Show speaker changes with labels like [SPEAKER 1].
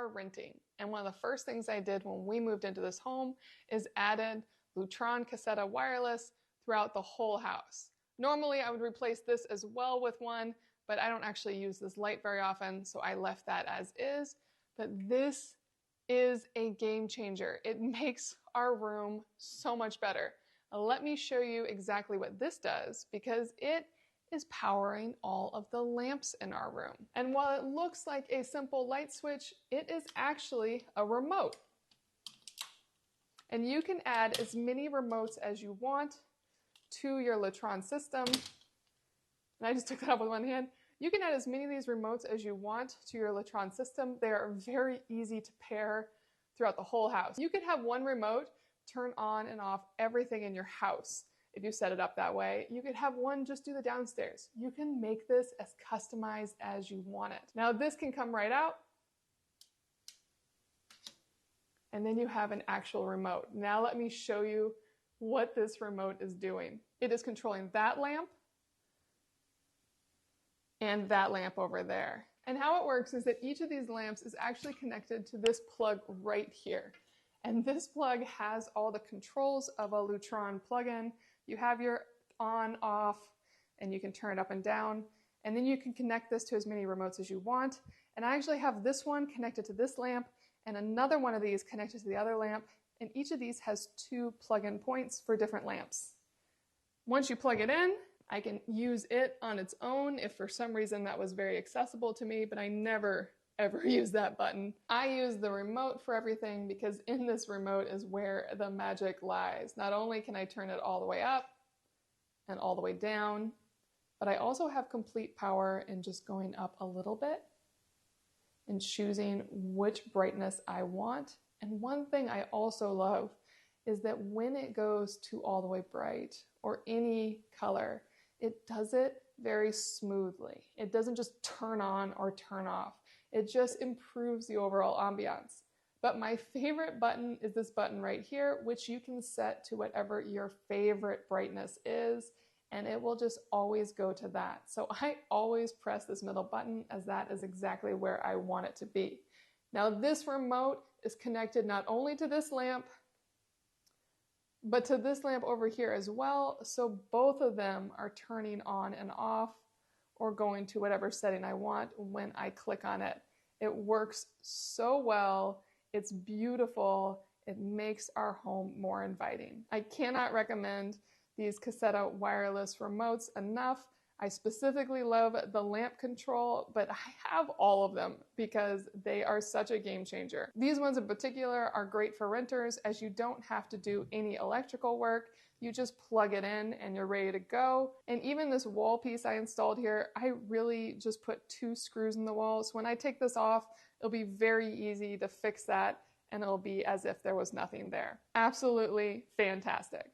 [SPEAKER 1] are renting. And one of the first things I did when we moved into this home is added Lutron Caseta wireless throughout the whole house. Normally I would replace this as well with one, but I don't actually use this light very often, so I left that as is. But this is a game changer. It makes our room so much better. Let me show you exactly what this does, because it is powering all of the lamps in our room. And while it looks like a simple light switch, it is actually a remote. And you can add as many remotes as you want to your Lutron system. And I just took that up with one hand. You can add as many of these remotes as you want to your Lutron system. They are very easy to pair throughout the whole house. You could have one remote turn on and off everything in your house if you set it up that way. You could have one just do the downstairs. You can make this as customized as you want it. Now this can come right out, and then you have an actual remote. Now let me show you what this remote is doing. It is controlling that lamp and that lamp over there. And how it works is that each of these lamps is actually connected to this plug right here. And this plug has all the controls of a Lutron plug-in. You have your on, off, and you can turn it up and down. And then you can connect this to as many remotes as you want. And I actually have this one connected to this lamp and another one of these connected to the other lamp. And each of these has 2 plug-in points for different lamps. Once you plug it in, I can use it on its own if for some reason that was very accessible to me, but I never ever use that button. I use the remote for everything because in this remote is where the magic lies. Not only can I turn it all the way up and all the way down, but I also have complete power in just going up a little bit and choosing which brightness I want. And one thing I also love is that when it goes to all the way bright or any color, it does it very smoothly. It doesn't just turn on or turn off. It just improves the overall ambiance. But my favorite button is this button right here, which you can set to whatever your favorite brightness is, and it will just always go to that. So I always press this middle button as that is exactly where I want it to be. Now this remote is connected not only to this lamp, but to this lamp over here as well. So both of them are turning on and off or going to whatever setting I want when I click on it. It works so well. It's beautiful. It makes our home more inviting. I cannot recommend these Caseta wireless remotes enough. I specifically love the lamp control, but I have all of them because they are such a game changer. These ones in particular are great for renters as you don't have to do any electrical work. You just plug it in and you're ready to go. And even this wall piece I installed here, I really just put 2 screws in the wall. So when I take this off, it'll be very easy to fix that and it'll be as if there was nothing there. Absolutely fantastic.